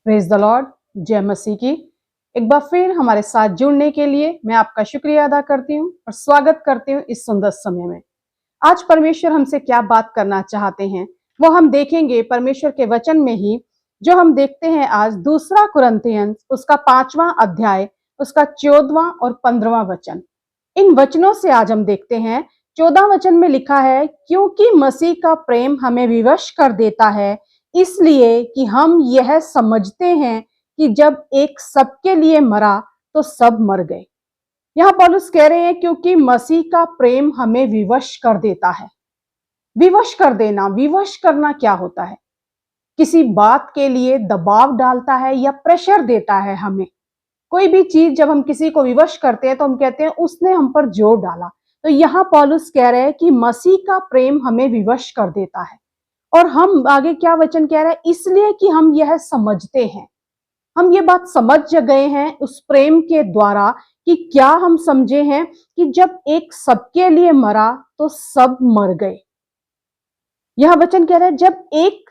Praise the Lord. जय मसीह की। एक बार फिर हमारे साथ जुड़ने के लिए मैं आपका शुक्रिया अदा करती हूँ और स्वागत करती हूँ इस सुंदर समय में। आज परमेश्वर हमसे क्या बात करना चाहते हैं वो हम देखेंगे परमेश्वर के वचन में ही, जो हम देखते हैं आज दूसरा कुरिन्थियंस उसका 5वां अध्याय, उसका 14वां और 15वां वचन। इन वचनों से आज हम देखते हैं। 14 वचन में लिखा है, क्योंकि मसीह का प्रेम हमें विवश कर देता है, इसलिए कि हम यह समझते हैं कि जब एक सबके लिए मरा तो सब मर गए। यहाँ पौलुस कह रहे हैं क्योंकि मसीह का प्रेम हमें विवश कर देता है। विवश कर देना, विवश करना क्या होता है? किसी बात के लिए दबाव डालता है या प्रेशर देता है हमें। कोई भी चीज जब हम किसी को विवश करते हैं तो हम कहते हैं उसने हम पर जोर डाला। तो यहाँ पौलुस कह रहे हैं कि मसीह का प्रेम हमें विवश कर देता है। और हम आगे क्या वचन कह रहे हैं, इसलिए कि हम यह समझते हैं, हम ये बात समझ गए हैं उस प्रेम के द्वारा कि क्या हम समझे हैं कि जब एक सबके लिए मरा तो सब मर गए। यह वचन कह रहा है जब एक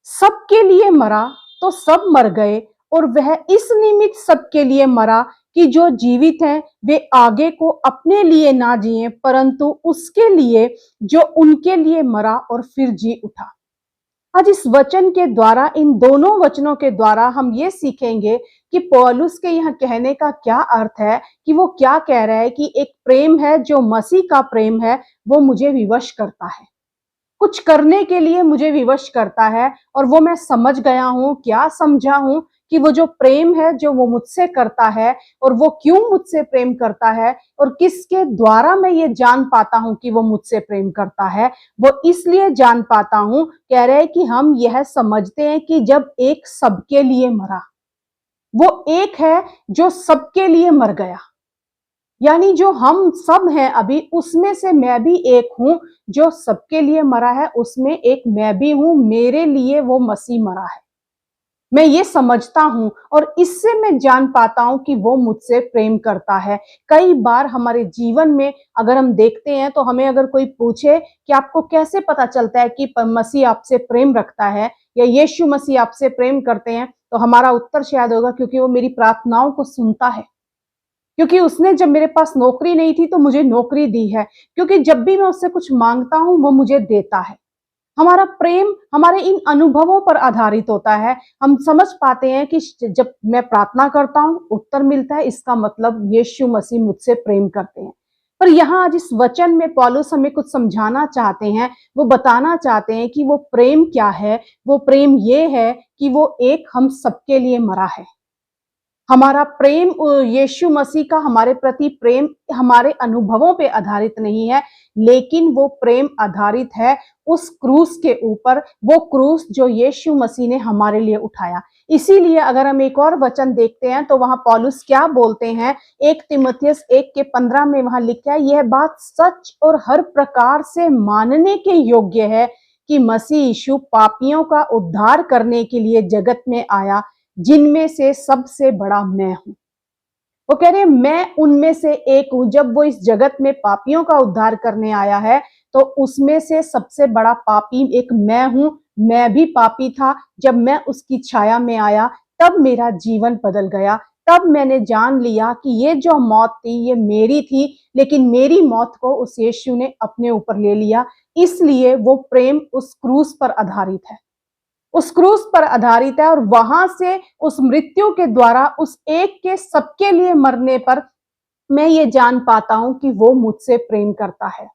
सबके लिए मरा तो सब मर गए, और वह इस निमित्त सबके लिए मरा कि जो जीवित हैं वे आगे को अपने लिए ना जिए, परंतु उसके लिए जो उनके लिए मरा और फिर जी उठा। आज इस वचन के द्वारा, इन दोनों वचनों के द्वारा हम ये सीखेंगे कि पौलुस के यहाँ कहने का क्या अर्थ है, कि वो क्या कह रहा है कि एक प्रेम है जो मसीह का प्रेम है, वो मुझे विवश करता है, कुछ करने के लिए मुझे विवश करता है। और वो मैं समझ गया हूं, क्या समझा हूं कि वो जो प्रेम है जो वो मुझसे करता है, और वो क्यों मुझसे प्रेम करता है, और किसके द्वारा मैं ये जान पाता हूं कि वो मुझसे प्रेम करता है। वो इसलिए जान पाता हूं, कह रहे कि हम यह समझते हैं कि जब एक सबके लिए मरा, वो एक है जो सबके लिए मर गया, यानी जो हम सब हैं अभी उसमें से मैं भी एक हूं जो सबके लिए मरा है, उसमें एक मैं भी हूं, मेरे लिए वो मसीह मरा है। मैं ये समझता हूं और इससे मैं जान पाता हूं कि वो मुझसे प्रेम करता है। कई बार हमारे जीवन में अगर हम देखते हैं तो हमें अगर कोई पूछे कि आपको कैसे पता चलता है कि मसीह आपसे प्रेम रखता है या यीशु मसीह आपसे प्रेम करते हैं, तो हमारा उत्तर शायद होगा क्योंकि वो मेरी प्रार्थनाओं को सुनता है, क्योंकि उसने जब मेरे पास नौकरी नहीं थी तो मुझे नौकरी दी है, क्योंकि जब भी मैं उससे कुछ मांगता हूं वो मुझे देता है। हमारा प्रेम हमारे इन अनुभवों पर आधारित होता है। हम समझ पाते हैं कि जब मैं प्रार्थना करता हूं उत्तर मिलता है, इसका मतलब यीशु मसीह मुझसे प्रेम करते हैं। पर यहाँ आज इस वचन में पौलुस हमें कुछ समझाना चाहते हैं, वो बताना चाहते हैं कि वो प्रेम क्या है। वो प्रेम ये है कि वो एक हम सबके लिए मरा है। हमारा प्रेम यीशु मसीह का हमारे प्रति प्रेम हमारे अनुभवों पे आधारित नहीं है, लेकिन वो प्रेम आधारित है उस क्रूस के ऊपर, वो क्रूस जो यीशु मसीह ने हमारे लिए उठाया। इसीलिए अगर हम एक और वचन देखते हैं तो वहां पौलुस क्या बोलते हैं, 1 तीमुथियुस 1:15 में वहां लिखा है, यह बात सच और हर प्रकार से मानने के योग्य है कि मसीह यीशु पापियों का उद्धार करने के लिए जगत में आया, जिनमें से सबसे बड़ा मैं हूं। वो कह रहे हैं मैं उनमें से एक हूं। जब वो इस जगत में पापियों का उद्धार करने आया है तो उसमें से सबसे बड़ा पापी एक मैं हूं। मैं भी पापी था, जब मैं उसकी छाया में आया तब मेरा जीवन बदल गया। तब मैंने जान लिया कि ये जो मौत थी ये मेरी थी, लेकिन मेरी मौत को उस यीशु ने अपने ऊपर ले लिया। इसलिए वो प्रेम उस क्रूस पर आधारित है, उस क्रूस पर आधारित है। और वहां से उस मृत्यु के द्वारा उस एक के सबके लिए मरने पर मैं ये जान पाता हूं कि वो मुझसे प्रेम करता है।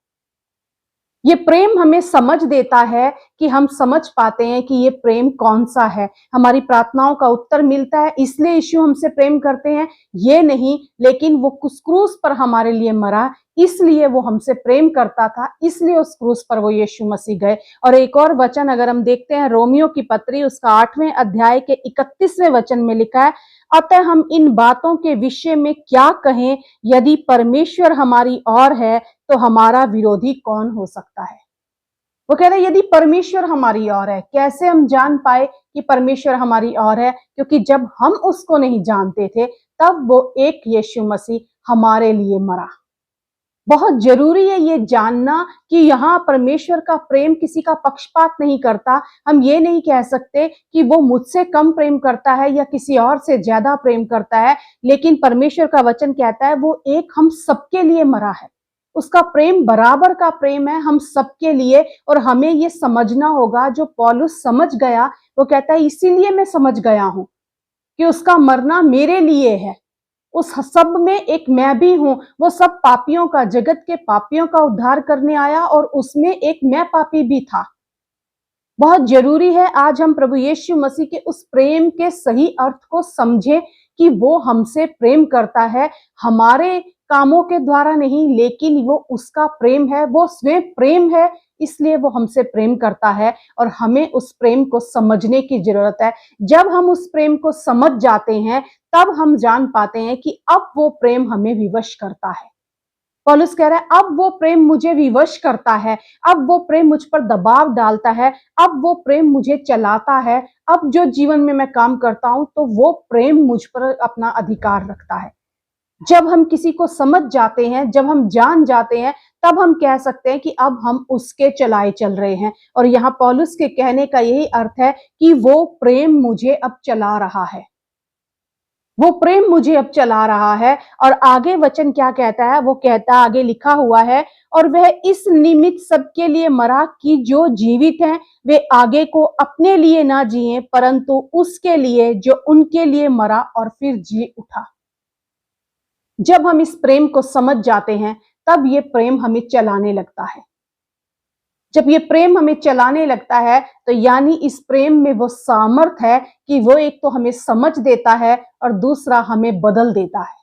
ये प्रेम हमें समझ देता है कि हम समझ पाते हैं कि ये प्रेम कौन सा है। हमारी प्रार्थनाओं का उत्तर मिलता है, इसलिए यीशु हमसे प्रेम करते हैं ये नहीं, लेकिन वो उस क्रूस पर हमारे लिए मरा, इसलिए वो हमसे प्रेम करता था, इसलिए उस क्रूस पर वो यीशु मसीह गए। और एक और वचन अगर हम देखते हैं, रोमियो की पत्री उसका 8वें अध्याय के 31वें वचन में लिखा है, अतः हम इन बातों के विषय में क्या कहें, यदि परमेश्वर हमारी ओर है तो हमारा विरोधी कौन हो सकता है। वो कह रहे यदि परमेश्वर हमारी ओर है, कैसे हम जान पाए कि परमेश्वर हमारी ओर है, क्योंकि जब हम उसको नहीं जानते थे तब वो एक यीशु मसीह हमारे लिए मरा। बहुत जरूरी है ये जानना कि यहाँ परमेश्वर का प्रेम किसी का पक्षपात नहीं करता। हम ये नहीं कह सकते कि वो मुझसे कम प्रेम करता है या किसी और से ज्यादा प्रेम करता है, लेकिन परमेश्वर का वचन कहता है वो एक हम सबके लिए मरा है। उसका प्रेम बराबर का प्रेम है हम सबके लिए, और हमें ये समझना होगा। जो पौलुस समझ गया वो कहता है इसीलिए मैं समझ गया हूं कि उसका मरना मेरे लिए है। उस सब में एक मैं भी हूं। वो सब पापियों का, जगत के पापियों का उद्धार करने आया और उसमें एक मैं पापी भी था। बहुत जरूरी है आज हम प्रभु यीशु मसीह के उस प्रेम के सही अर्थ को समझें कि वो हमसे प्रेम करता है, हमारे कामों के द्वारा नहीं, लेकिन वो उसका प्रेम है, वो स्वयं प्रेम है, इसलिए वो हमसे प्रेम करता है और हमें उस प्रेम को समझने की जरूरत है। जब हम उस प्रेम को समझ जाते हैं तब हम जान पाते हैं कि अब वो प्रेम हमें विवश करता है। पौलुस कह रहा है अब वो प्रेम मुझे विवश करता है, अब वो प्रेम मुझ पर दबाव डालता है, अब वो प्रेम मुझे चलाता है। अब जो जीवन में मैं काम करता हूं तो वो प्रेम मुझ पर अपना अधिकार रखता है। जब हम किसी को समझ जाते हैं, जब हम जान जाते हैं, तब हम कह सकते हैं कि अब हम उसके चलाए चल रहे हैं। और यहाँ पौलुस के कहने का यही अर्थ है कि वो प्रेम मुझे अब चला रहा है, वो प्रेम मुझे अब चला रहा है। और आगे वचन क्या कहता है, वो कहता, आगे लिखा हुआ है, और वह इस निमित्त सबके लिए मरा कि जो जीवित हैं वे आगे को अपने लिए ना जिए, परंतु उसके लिए जो उनके लिए मरा और फिर जी उठा। जब हम इस प्रेम को समझ जाते हैं तब ये प्रेम हमें चलाने लगता है। जब ये प्रेम हमें चलाने लगता है तो यानी इस प्रेम में वो सामर्थ है कि वो एक तो हमें समझ देता है और दूसरा हमें बदल देता है।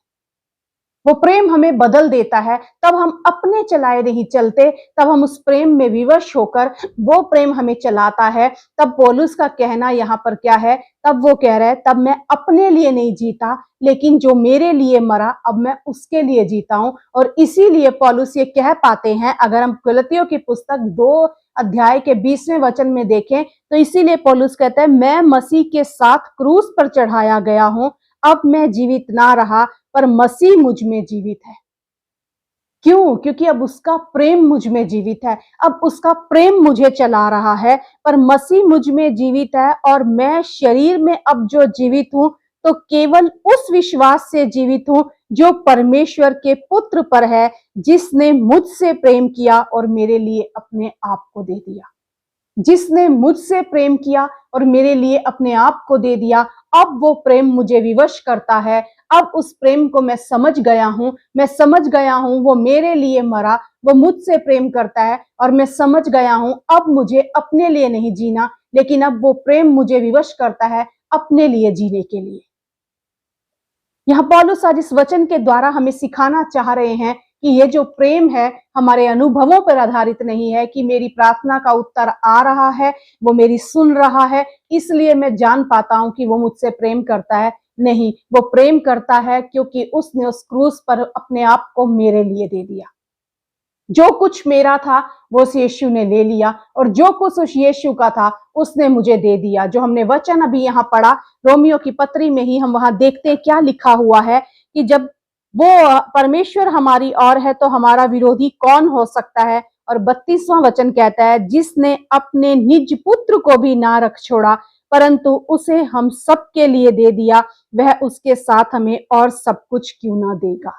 वो प्रेम हमें बदल देता है, तब हम अपने चलाए नहीं चलते, तब हम उस प्रेम में विवश होकर वो प्रेम हमें चलाता है। तब पौलुस का कहना यहाँ पर क्या है, तब वो कह रहा है तब मैं अपने लिए नहीं जीता, लेकिन जो मेरे लिए मरा अब मैं उसके लिए जीता हूं। और इसीलिए पौलुस ये कह पाते हैं, अगर हम गलतियों की पुस्तक 2 अध्याय के 20वें वचन में देखें तो इसीलिए पौलुस कहता है मैं मसीह के साथ क्रूस पर चढ़ाया गया हूं, अब मैं जीवित ना रहा पर मसीह मुझ में जीवित है। क्यों? क्योंकि अब उसका प्रेम मुझ में जीवित है, अब उसका प्रेम मुझे चला रहा है, पर मसीह मुझ में जीवित है। और मैं शरीर में अब जो जीवित हूं तो केवल उस विश्वास से जीवित हूं जो परमेश्वर के पुत्र पर है, जिसने मुझसे प्रेम किया और मेरे लिए अपने आप को दे दिया। जिसने मुझसे प्रेम किया और मेरे लिए अपने आप को दे दिया, अब वो प्रेम मुझे विवश करता है। अब उस प्रेम को मैं समझ गया हूं, मैं समझ गया हूं वो मेरे लिए मरा, वो मुझसे प्रेम करता है। और मैं समझ गया हूं अब मुझे अपने लिए नहीं जीना, लेकिन अब वो प्रेम मुझे विवश करता है अपने लिए जीने के लिए। यहाँ पौलुस आज इस वचन के द्वारा हमें सिखाना चाह रहे हैं कि ये जो प्रेम है हमारे अनुभवों पर आधारित नहीं है कि मेरी प्रार्थना का उत्तर आ रहा है, वो मेरी सुन रहा है, इसलिए मैं जान पाता हूं कि वो मुझसे प्रेम करता है। नहीं, वो प्रेम करता है क्योंकि उसने उस क्रूस पर अपने आप को मेरे लिए दे दिया। जो कुछ मेरा था वो उस यीशु ने ले लिया, और जो कुछ उस यीशु का था उसने मुझे दे दिया। जो हमने वचन अभी यहाँ पढ़ा रोमियो की पत्री में ही, हम वहां देखते हैं क्या लिखा हुआ है कि जब वो परमेश्वर हमारी ओर है तो हमारा विरोधी कौन हो सकता है। और 32वां वचन कहता है जिसने अपने निज पुत्र को भी ना रख छोड़ा परंतु उसे हम सबके लिए दे दिया, वह उसके साथ हमें और सब कुछ क्यों ना देगा।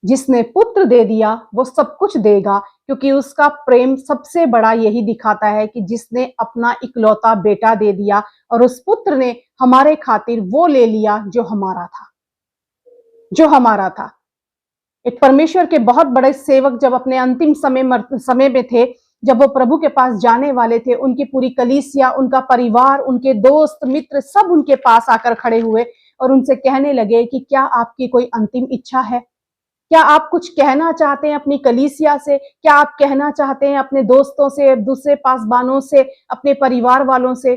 जिसने पुत्र दे दिया वो सब कुछ देगा, क्योंकि उसका प्रेम सबसे बड़ा यही दिखाता है कि जिसने अपना इकलौता बेटा दे दिया और उस पुत्र ने हमारे खातिर वो ले लिया जो हमारा था, जो हमारा था। एक परमेश्वर के बहुत बड़े सेवक जब अपने अंतिम समय में थे, जब वो प्रभु के पास जाने वाले थे, उनकी पूरी कलीसिया, उनका परिवार, उनके दोस्त मित्र सब उनके पास आकर खड़े हुए और उनसे कहने लगे कि क्या आपकी कोई अंतिम इच्छा है, क्या आप कुछ कहना चाहते हैं अपनी कलीसिया से, क्या आप कहना चाहते हैं अपने दोस्तों से, दूसरे पासबानों से, अपने परिवार वालों से।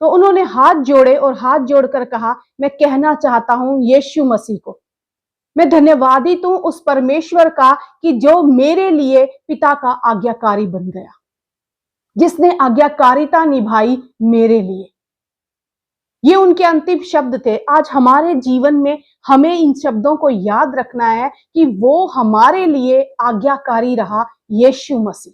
तो उन्होंने हाथ जोड़े और हाथ जोड़कर कहा, मैं कहना चाहता हूं यीशु मसीह को, मैं धन्यवादित हूं उस परमेश्वर का कि जो मेरे लिए पिता का आज्ञाकारी बन गया, जिसने आज्ञाकारिता निभाई मेरे लिए। ये उनके अंतिम शब्द थे। आज हमारे जीवन में हमें इन शब्दों को याद रखना है कि वो हमारे लिए आज्ञाकारी रहा, यीशु मसीह।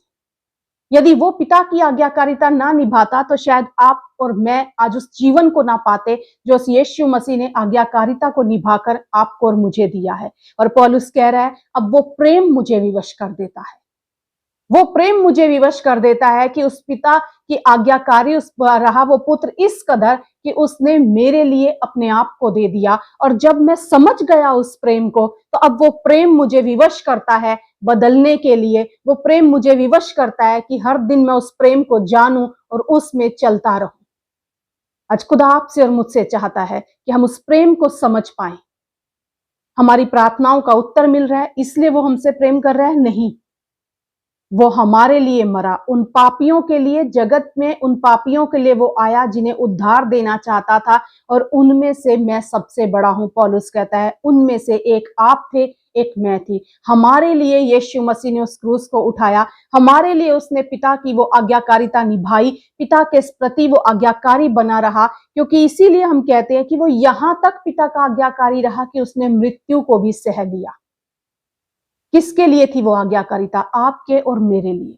यदि वो पिता की आज्ञाकारिता ना निभाता तो शायद आप और मैं आज उस जीवन को ना पाते जो उस यीशु मसीह ने आज्ञाकारिता को निभाकर आपको और मुझे दिया है। और पौलुस कह रहा है, अब वो प्रेम मुझे विवश कर देता है। वो प्रेम मुझे विवश कर देता है कि उस पिता की आज्ञाकारी उस पर रहा वो पुत्र इस कदर कि उसने मेरे लिए अपने आप को दे दिया। और जब मैं समझ गया उस प्रेम को, तो अब वो प्रेम मुझे विवश करता है बदलने के लिए। वो प्रेम मुझे विवश करता है कि हर दिन मैं उस प्रेम को जानूं और उसमें चलता रहूं। आज खुदा आपसे और मुझसे चाहता है कि हम उस प्रेम को समझ पाएं। हमारी प्रार्थनाओं का उत्तर मिल रहा है इसलिए वो हमसे प्रेम कर रहा है? नहीं, वो हमारे लिए मरा, उन पापियों के लिए, जगत में उन पापियों के लिए वो आया जिन्हें उद्धार देना चाहता था। और उनमें से मैं सबसे बड़ा हूं। पौलुस कहता है, उनमें से एक आप थे, एक मैं थी। हमारे लिए यीशु मसीह ने उस क्रूस को उठाया। हमारे लिए उसने पिता की वो आज्ञाकारिता निभाई, पिता के प्रति वो आज्ञाकारी बना रहा। क्योंकि इसीलिए हम कहते हैं कि वो यहां तक पिता का आज्ञाकारी रहा कि उसने मृत्यु को भी सह लिया। किसके लिए थी वो आज्ञाकारिता? आपके और मेरे लिए।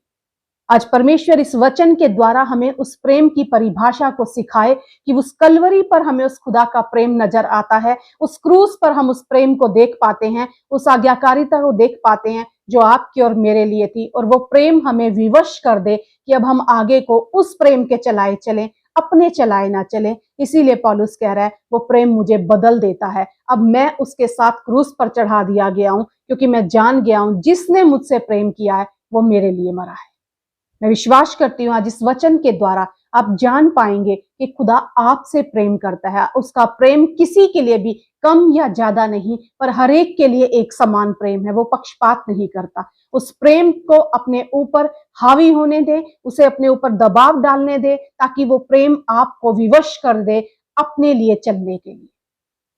आज परमेश्वर इस वचन के द्वारा हमें उस प्रेम की परिभाषा को सिखाए कि उस कलवरी पर हमें उस खुदा का प्रेम नजर आता है, उस क्रूस पर हम उस प्रेम को देख पाते हैं, उस आज्ञाकारिता को देख पाते हैं जो आपके और मेरे लिए थी। और वो प्रेम हमें विवश कर दे कि अब हम आगे को उस प्रेम के चलाए चलें, अपने चलाए ना चलें। इसीलिए पौलुस कह रहा है, वो प्रेम मुझे बदल देता है। अब मैं उसके साथ क्रूस पर चढ़ा दिया गया हूं, क्योंकि मैं जान गया हूं जिसने मुझसे प्रेम किया है वो मेरे लिए मरा है। मैं विश्वास करती हूं आज इस वचन के द्वारा आप जान पाएंगे कि खुदा आपसे प्रेम करता है। उसका प्रेम किसी के लिए भी कम या ज्यादा नहीं, पर हर एक के लिए एक समान प्रेम है। वो पक्षपात नहीं करता। उस प्रेम को अपने ऊपर हावी होने दे, उसे अपने ऊपर दबाव डालने दे, ताकि वो प्रेम आपको विवश कर दे अपने लिए चलने के लिए,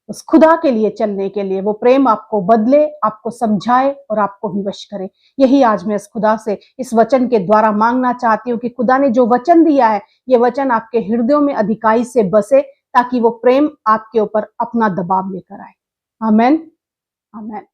उस खुदा के लिए चलने के लिए। वो प्रेम आपको बदले, आपको समझाए और आपको विवश करे। यही आज मैं इस खुदा से इस वचन के द्वारा मांगना चाहती हूँ कि खुदा ने जो वचन दिया है, ये वचन आपके हृदयों में अधिकाई से बसे, ताकि वो प्रेम आपके ऊपर अपना दबाव लेकर आए। आमेन, आमेन।